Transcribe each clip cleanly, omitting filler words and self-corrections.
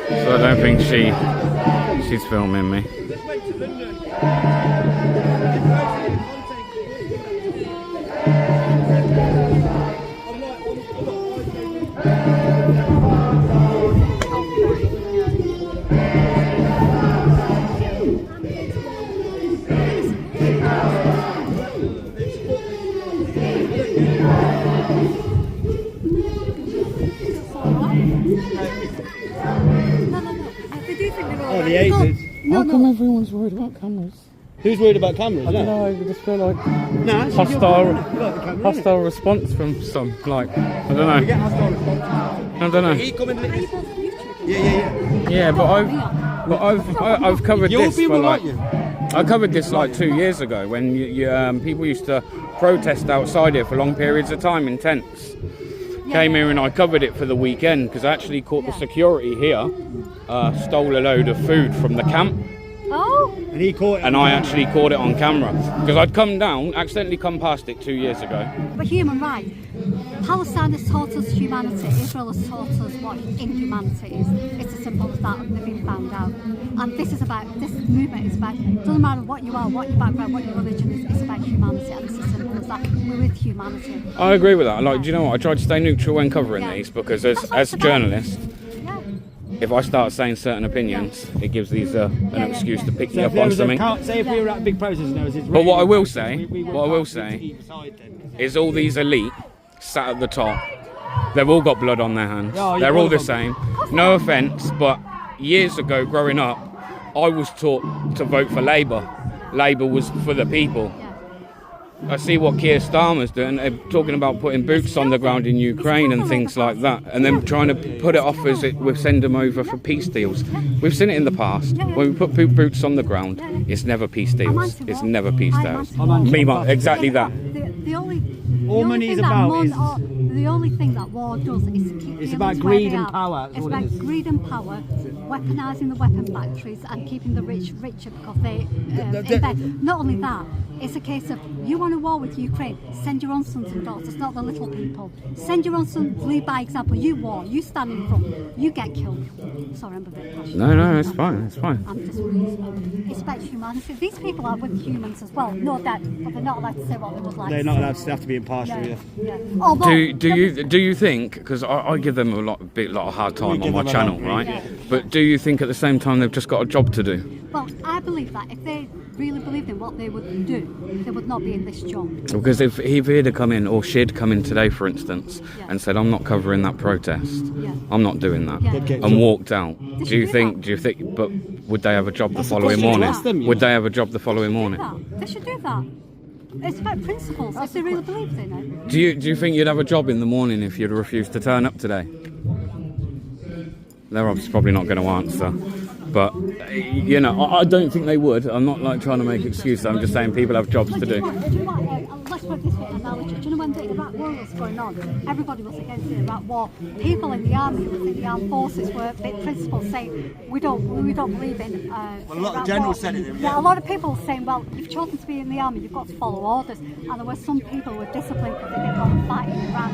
So I don't think she's filming me. Oh, the ages. How come everyone's worried about cameras? Who's worried about cameras? I don't know, I just feel like hostile hostile response from some, like, I don't know. We get hostile response. I don't know. He coming yeah. Yeah, but I've covered this for like, I covered this like 2 years ago when people used to protest outside here for long periods of time in tents. Came here and I covered it for the weekend because I actually caught the security here stole a load of food from the camp. Oh! And he caught it. And I actually caught it on camera because I'd come down, accidentally come past it 2 years ago. But human rights. Palestine has taught us humanity. Israel has taught us what inhumanity is. It's as simple as that, and they've been found out. And this movement is about, doesn't matter what you are, what your background, what your religion is, it's about humanity, and it's as simple as that. We're with humanity. I agree with that. Like, do you know what? I try to stay neutral when covering these because as a journalist, if I start saying certain opinions, it gives these an excuse to pick me up on something. Say if we were at a big protest now, but what I will say is all these elite sat at the top, they've all got blood on their hands. They're all the same. No offence, but years ago growing up, I was taught to vote for Labour. Labour was for the people. I see what Keir Starmer's doing. They're talking about putting boots on the ground in Ukraine and things like that, and then trying to put it off as we send them over for peace deals. We've seen it in the past. When we put boots on the ground, it's never peace deals. It's never peace deals. Exactly that. All money is about is... The only thing that war does is keep it's about greed and power. It's about greed and power, weaponising the weapon factories and keeping the rich richer because they invest. Not only that, it's a case of you want a war with Ukraine, send your own sons and daughters, not the little people. Send your own sons, lead by example. You war, you stand in front, you get killed. Sorry, I'm a bit passionate. No, it's fine, it's fine. I'm just really it's about humanity. These people are with humans as well, no doubt, but they're not allowed to say what they would like. They're not allowed to have to be impartial. Yeah. Although, do you think, because I give them a lot of hard time on my channel, right? Yeah. But do you think at the same time they've just got a job to do? Well, I believe that if they really believed in what they would do, they would not be in this job. Because if he'd have come in, or she'd come in today, for instance, and said, "I'm not covering that protest. I'm not do that," and walked out, do you think? But would they have a job the following morning? Would they have a job the following morning? They should do that. It's about principles. If they really believed in it. Do you think you'd have a job in the morning if you'd refused to turn up today? They're obviously probably not going to answer. But, you know, I don't think they would. I'm not like trying to make excuses. I'm just saying people have jobs to do. Let's put this analogy. Do you know when the Iraq war was going on? Everybody was against the Iraq war. People in the army, within the armed forces, were big principles saying we don't believe in. Well, a lot of generals said it. Yeah, a lot of people were saying, well, you've chosen to be in the army, you've got to follow orders. And there were some people who were disciplined because they didn't want to fight in Iraq.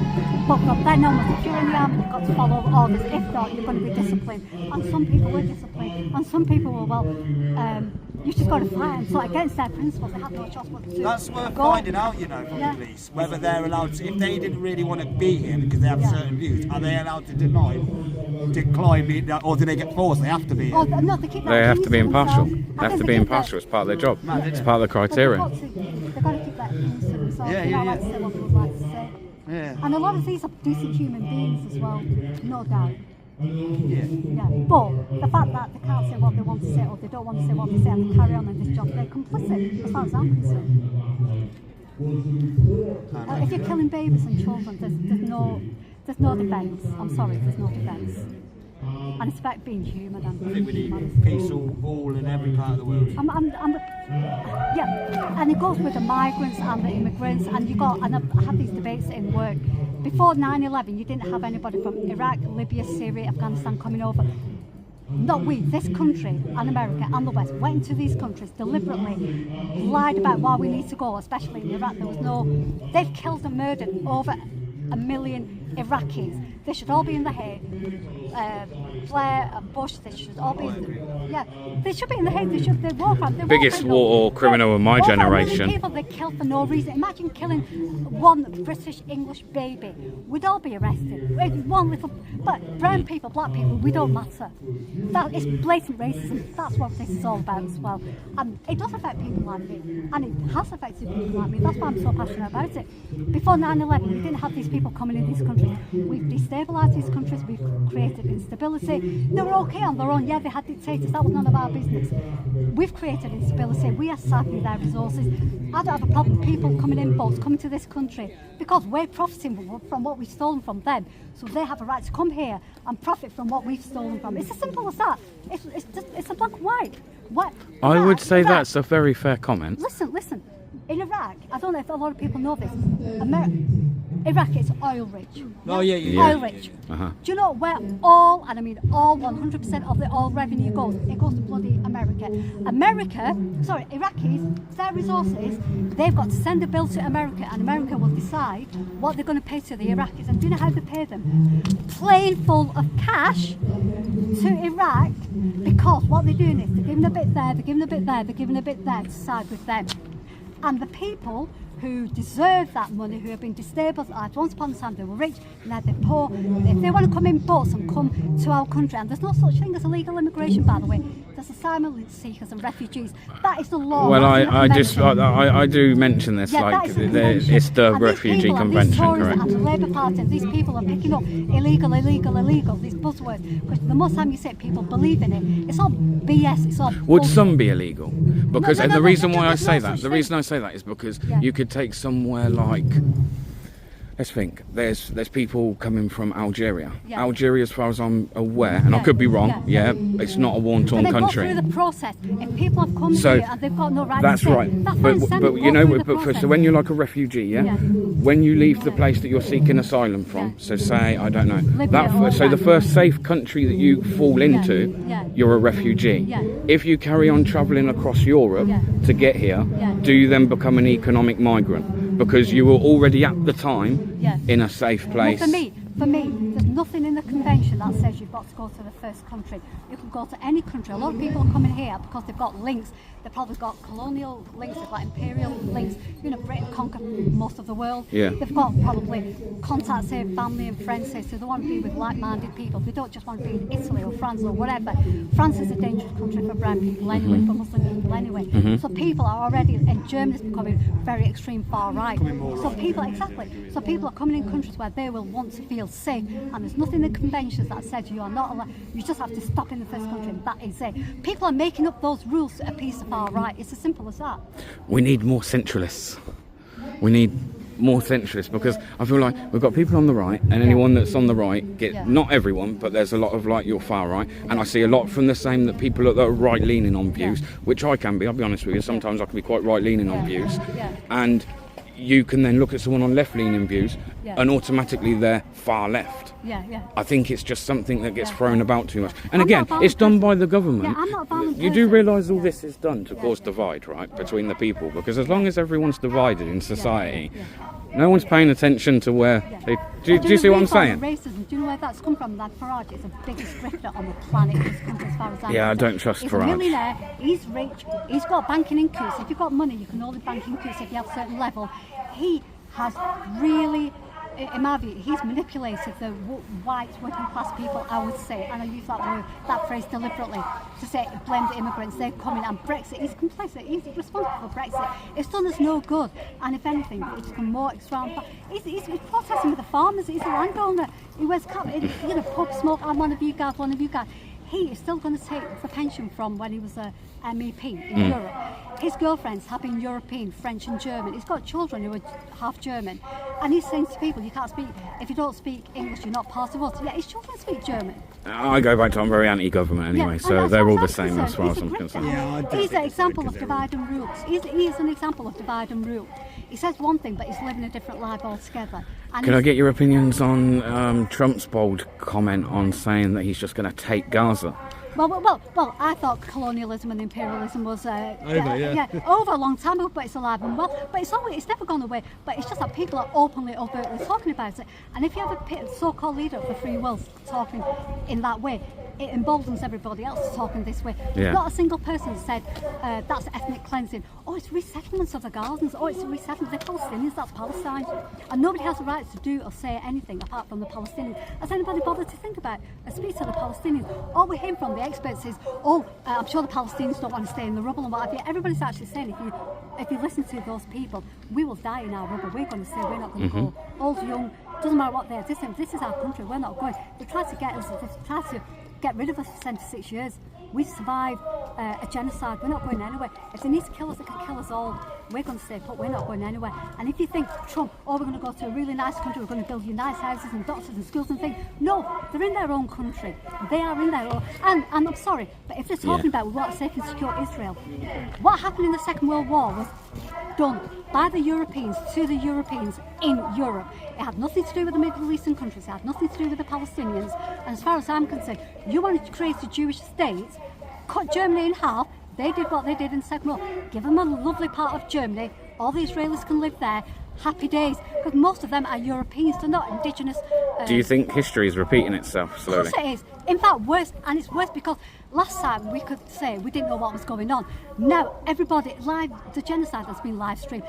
But from then onwards, if you're in the army, you've got to follow orders. If not, you're going to be disciplined. And some people were disciplined. And some people were, you've just got to fight. And so against their principles, they have no choice but to That's worth finding out, you know, from the police. Whether they're allowed to, if they didn't really want to be here because they have certain views, are they allowed to decline being, or do they get forced? They have to be here. Oh, no, they have to be impartial. They have to be impartial. It's part of their job. It's part of the criteria. They've got to keep that innocent themselves. They're not allowed to say what they would like to say. Yeah. And a lot of these are decent human beings as well, no doubt. Yeah. But the fact that they can't say what they want to say or they don't want to say what they say and they carry on in this job, they're complicit as far as I'm concerned. If you're killing babies and children, there's no defence. I'm sorry, there's no defence. And it's about being human and I think we need peace all in every part of the world. And it goes with the migrants and the immigrants, and I had these debates in work. Before 9/11, you didn't have anybody from Iraq, Libya, Syria, Afghanistan coming over. Not we, this country and America and the West went into these countries deliberately, lied about why we need to go, especially in Iraq. They've killed and murdered over 1 million Iraqis. They should all be in the Hague. Blair and Bush, they should all be they should be in the Hague. They walk around. Biggest war criminal of my generation. People they kill for no reason. Imagine killing one British English baby. We'd all be arrested. One little, but brown people, black people, we don't matter. That is blatant racism. That's what this is all about as well. And it does affect people like me, and it has affected people like me. That's why I'm so passionate about it. Before 9/11, we didn't have these people coming in these countries. We've destabilised these countries. We've created instability. They were okay on their own. Yeah, they had dictators. That was none of our business. We've created instability. We are sapping their resources. I don't have a problem with people coming in boats, coming to this country, because we're profiting from what we've stolen from them. So they have a right to come here and profit from what we've stolen from. It's as simple as that. It's a black and white. I would say that's a very fair comment. Listen. In Iraq, I don't know if a lot of people know this, Iraq is oil rich. Oh, yeah. Oil rich. Do you know where all, and I mean all 100% of the oil revenue goes? It goes to bloody America. Iraqis, their resources, they've got to send a bill to America, and America will decide what they're going to pay to the Iraqis. And do you know how they pay them? Plain full of cash to Iraq, because what they're doing is they're giving a bit there, they're giving a bit there, they're giving a bit there to side with them. And the people who deserve that money, who have been destabilised, once upon a time they were rich, now they're poor. If they want to come in boats and come to our country, and there's no such thing as illegal immigration, by the way, there's asylum seekers and refugees. That is the law. Well, I do mention this, it's the refugee convention, correct? And the Labour Party, and these people are picking up illegal, these buzzwords, because the most time you say people believe in it, it's all BS, it's all Would some be illegal? Because the reason I say that is because you could take somewhere like, let's think, there's people coming from Algeria. Algeria, as far as I'm aware, and I could be wrong, it's not a war-torn country. Go through the process. If people have come here and they've got no right that's to stay, right. That's but you know, so when you're like a refugee, when you leave the place that you're seeking asylum from, so say, I don't know, so the first safe country that you fall into, you're a refugee. If you carry on travelling across Europe to get here, do you then become an economic migrant? Because you were already at the time in a safe place. Well, for me, there's nothing in the convention that says you've got to go to the first country. You can go to any country. A lot of people are coming here because they've got links. They've probably got colonial links, they've got imperial links. You know, Britain conquered most of the world. They've got probably contacts here, family and friends here, so they want to be with like-minded people. They don't just want to be in Italy or France or whatever. France is a dangerous country for brown people anyway, for Muslim people anyway. So people are already, and Germany's becoming very extreme far right. So people are coming in countries where they will want to feel safe, and there's nothing in the conventions that says you are not allowed. You just have to stop in the first country, and that is it. People are making up those rules to appease the far right. It's as simple as that. We need more centralists. Because I feel like we've got people on the right, and anyone that's on the right not everyone, but there's a lot of like your far right, and I see a lot from the same that people that are right leaning on views, which I can be, I'll be honest with you, sometimes I can be quite right leaning on views, and you can then look at someone on left leaning views and automatically they're far left. I think it's just something that gets thrown about too much. And again, it's done by the government. I'm not a violent You do realise all this is done to cause divide, right, between the people, because as long as everyone's divided in society, no one's paying attention to where they... Do you see what I'm saying? Racism, do you know where that's come from? That Farage is the biggest grifter on the planet in this country as far as I'm I don't trust Farage. He's a millionaire, he's rich, he's got banking in coups. If you've got money, you can only bank in coups if you have a certain level. He has really... In my view, he's manipulated the white working class people, I would say, and I use that phrase deliberately, to say blame the immigrants, they're coming, and Brexit, he's complicit, he's responsible for Brexit. It's done us no good, and if anything, it's become more extreme. He's protesting with the farmers, he's a landowner, he wears cap, pub smoke, I'm one of you guys. He is still going to take the pension from when he was a MEP in Europe. His girlfriends have been European, French and German. He's got children who are half German. And he's saying to people, if you don't speak English, you're not part of us. Yeah, his children speak German. I go back to, I'm very anti-government anyway, so they're all the same as far as I'm concerned. He's an example of divide and rule. He is an example of divide and rule. He says one thing, but he's living a different life altogether. And Can I get your opinions on Trump's bold comment on saying that he's just going to take Gaza? Well, I thought colonialism and imperialism was over a long time ago, but it's alive and well. But it's never gone away. But it's just that people are openly, overtly talking about it. And if you have a so-called leader of the free world talking in that way, it emboldens everybody else talking this way. Yeah. Not a single person said that's ethnic cleansing. Oh, it's resettlements of the Gazans. Oh, it's resettlement. The Palestinians, that's Palestine. And nobody has the right to do or say anything apart from the Palestinians. Has anybody bothered to think about and speak to the Palestinians? All we hear from the experts is, I'm sure the Palestinians don't want to stay in the rubble and what have you. Everybody's actually saying if you listen to those people, we will die in our rubble. We're going to say we're not going to go. Old, young, doesn't matter what they are. This is our country. We're not going. They tried to get us. They tried to get rid of us for 76 years. We survived a genocide. We're not going anywhere. If they need to kill us, they can kill us all. We're going to stay put. We're not going anywhere. And if you think Trump, we're going to go to a really nice country, we're going to build you nice houses and doctors and schools and things. No, they're in their own country. They are in their own. And I'm sorry, but if they're talking about we want to safe and secure Israel, what happened in the Second World War was done by the Europeans to the Europeans in Europe. It had nothing to do with the Middle Eastern countries. It had nothing to do with the Palestinians. And as far as I'm concerned, you want to create a Jewish state, cut Germany in half. They did what they did in the Second World. Give them a lovely part of Germany. All the Israelis can live there. Happy days. Because most of them are Europeans. They're not indigenous. Do you think history is repeating itself slowly? Of course it is. In fact, worse. And it's worse because last time we could say we didn't know what was going on. Now, everybody, the genocide has been live streamed.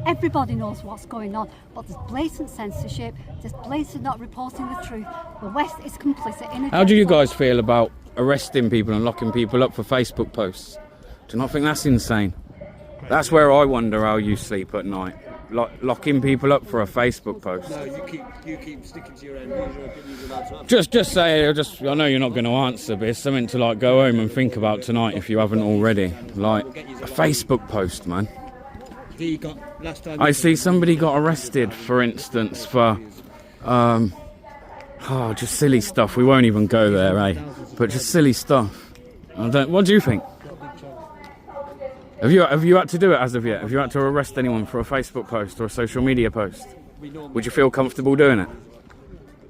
Everybody knows what's going on. But there's blatant censorship. There's blatant not reporting the truth. The West is complicit in it. How do you guys feel about arresting people and locking people up for Facebook posts? Do you not think that's insane? That's where I wonder how you sleep at night. Locking people up for a Facebook post. No, you keep sticking to your own views, your opinions about stuff. Just say, I know you're not going to answer, but it's something to go home and think about tonight if you haven't already. A Facebook post, man. I see somebody got arrested, for instance, for just silly stuff. We won't even go there, eh? But just silly stuff. What do you think? Have you had to do it as of yet? Have you had to arrest anyone for a Facebook post or a social media post? Would you feel comfortable doing it?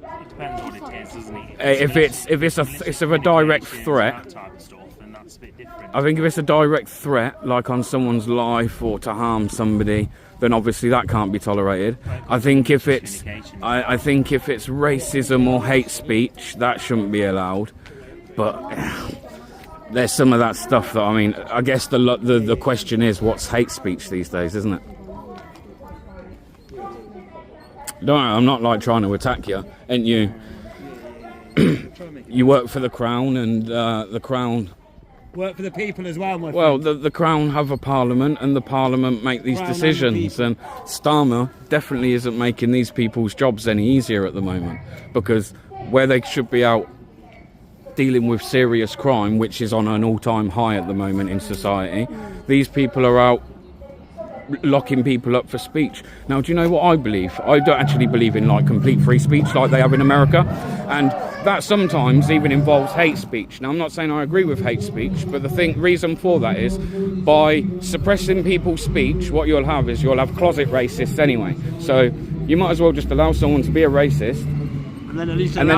It depends what it is, doesn't it? If it's of a direct threat, that type of stuff, then that's a bit different. I think if it's a direct threat, like on someone's life or to harm somebody, then obviously that can't be tolerated. I think if it's racism or hate speech, that shouldn't be allowed. But there's some of that stuff that, I guess the question is, what's hate speech these days, isn't it? I'm not trying to attack you, ain't you? You work for the Crown, and the Crown work for the people as well, my friend. Well, the Crown have a parliament, and the parliament make these decisions, and Starmer definitely isn't making these people's jobs any easier at the moment, because where they should be out dealing with serious crime, which is on an all-time high at the moment in society, these people are out locking people up for speech. Now, do you know what I believe? I don't actually believe in complete free speech like they have in America, and that sometimes even involves hate speech. Now, I'm not saying I agree with hate speech, but the reason for that is by suppressing people's speech, what you'll have closet racists anyway. So you might as well just allow someone to be a racist, and then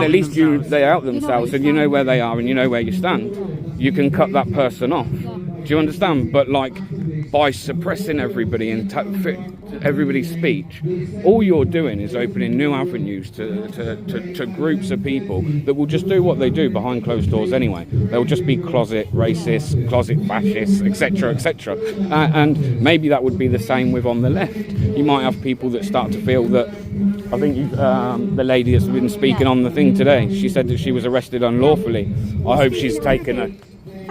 at least they out themselves, and you know where they are and you know where you stand. You can cut that person off. Do you understand? But by suppressing everybody and everybody's speech, all you're doing is opening new avenues to groups of people that will just do what they do behind closed doors anyway. They'll just be closet racists, closet fascists, etc., etc. And maybe that would be the same with on the left. You might have people that start to feel that. I think the lady has been speaking on the thing today. She said that she was arrested unlawfully. I hope she's taken a...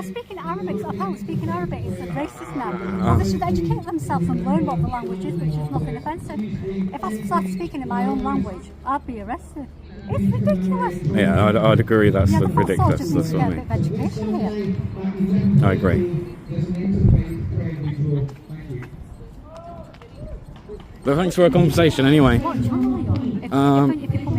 Speaking Arabic, apparently speaking Arabic is racist now. They should educate themselves and learn what the language is, which is nothing offensive. If I started speaking in my own language, I'd be arrested. It's ridiculous. Yeah, I'd agree. That's ridiculous. That's what I mean. A bit of education here. I agree. But thanks for a conversation anyway.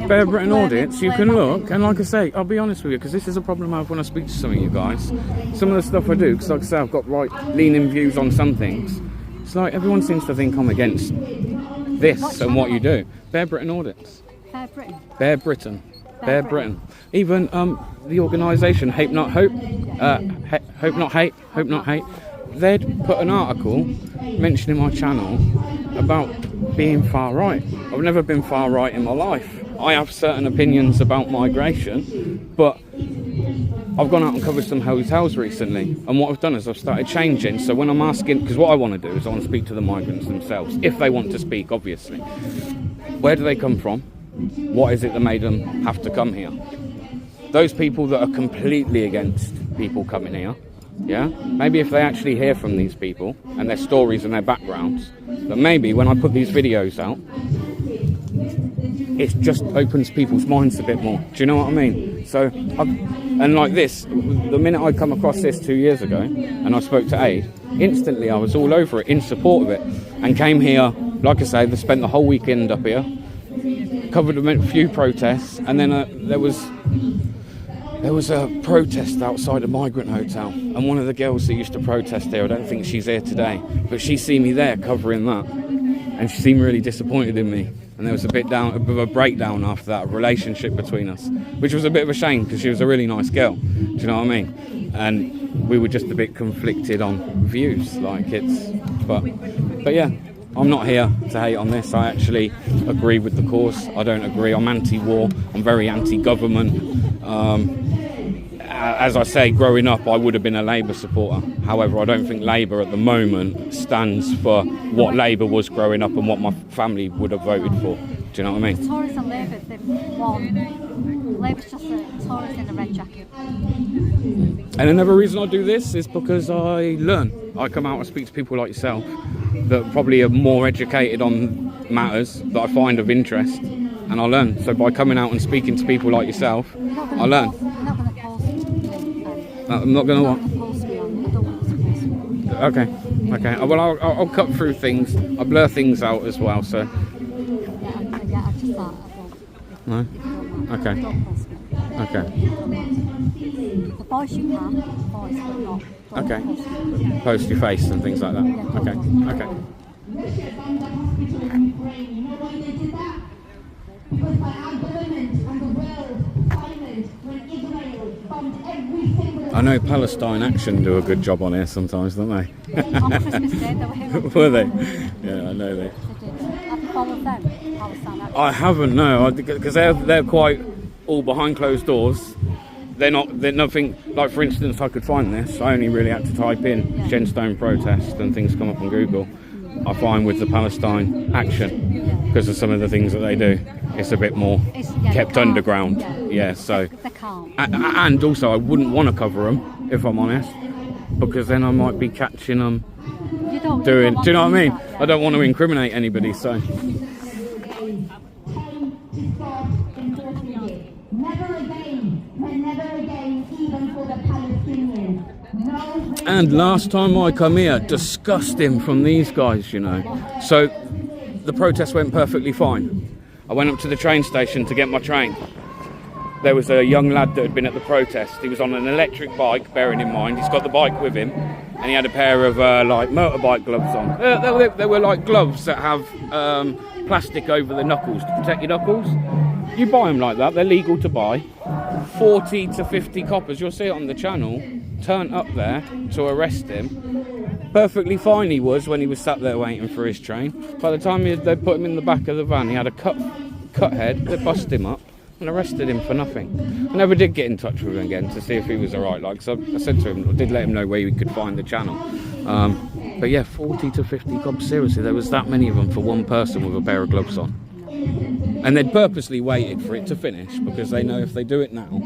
Bear Britain Audits, you can look, and like I say, I'll be honest with you, because this is a problem I have when I speak to some of you guys. Some of the stuff I do, because like I say, I've got right-leaning views on some things. It's everyone seems to think I'm against this and what you do. Bear Britain Audits. Bear Britain. Bear Britain. Bear Britain. Even the organisation Hope Not Hope, Hope Not Hate, Hope Not Hate, they'd put an article mentioning my channel about being far right. I've never been far right in my life. I have certain opinions about migration, but I've gone out and covered some hotels recently, and what I've done is I've started changing. So when I'm asking, because what I want to do is I want to speak to the migrants themselves, if they want to speak, obviously. Where do they come from? What is it that made them have to come here? Those people that are completely against people coming here, yeah, maybe if they actually hear from these people and their stories and their backgrounds, that maybe when I put these videos out, it just opens people's minds a bit more. Do you know what I mean? So, and like this, the minute I come across this 2 years ago and I spoke to Aid, instantly I was all over it, in support of it, and came here. Like I say, they spent the whole weekend up here, covered a few protests, and then there was a protest outside a migrant hotel, and one of the girls that used to protest there, I don't think she's here today, but she seen me there covering that, and she seemed really disappointed in me. And there was a bit of a breakdown after that, a relationship between us, which was a bit of a shame because she was a really nice girl. Do you know what I mean? And we were just a bit conflicted on views, like but yeah, I'm not here to hate on this. I actually agree with the cause. I don't agree. I'm anti-war. I'm very anti-government. As I say, growing up, I would have been a Labour supporter. However, I don't think Labour at the moment stands for what Labour was growing up and what my family would have voted for. Do you know what I mean? Tories and Labour, they've won. Labour's just a Tories in a red jacket. And another reason I do this is because I learn. I come out and speak to people like yourself that probably are more educated on matters that I find of interest, and I learn. So by coming out and speaking to people like yourself, I learn. I'm not going to what? Okay. Well, I'll cut through things. I blur things out as well. So. Yeah, I just thought. No. Okay. The voice you can, voice, but not. Okay. Post your face and things like that. Okay. Because by our government and the world silent when Israel bombed every single... I know Palestine Action do a good job on here sometimes, don't they? On Christmas Day, they were here. Were they? Yeah, I know they. They did. Have you followed them? Palestine Action? I haven't, no, because they're quite all behind closed doors. They're nothing, like for instance, I could find this. I only really had to type in Gemstone protest and things come up on Google. I find with the Palestine Action, because of some of the things that they do, it's a bit more kept underground. Yeah, so. They can't. And also, I wouldn't want to cover them, if I'm honest, because then I might be catching them doing. Do you know what I mean? I don't want to incriminate anybody, so. And last time I come here, disgusting from these guys, you know. So the protest went perfectly fine. I went up to the train station to get my train. There was a young lad that had been at the protest. He was on an electric bike, bearing in mind, he's got the bike with him, and he had a pair of like motorbike gloves on. They were like gloves that have plastic over the knuckles to protect your knuckles. You buy them like that, they're legal to buy. 40 to 50 coppers, you'll see it on the channel, turned up there to arrest him. Perfectly fine he was when he was sat there waiting for his train. By the time they put him in the back of the van, he had a cut head. They busted him up and arrested him for nothing. I never did get in touch with him again to see if he was alright. Like, so I said to him, I did let him know where he could find the channel. But yeah, 40 to 50 cops, seriously, there was that many of them for one person with a pair of gloves on. And they'd purposely waited for it to finish because they know if they do it now,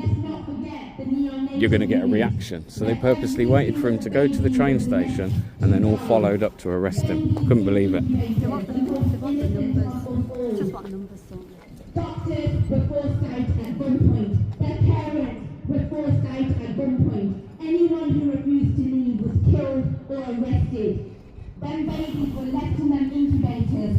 you're going to get a reaction. So they purposely waited for him to go to the train station and then all followed up to arrest him. Couldn't believe it. They want the numbers. Just want numbers, don't they? Doctors were forced out at gunpoint. Their parents were forced out at gunpoint. Anyone who refused to leave was killed or arrested. Then babies were left in them incubators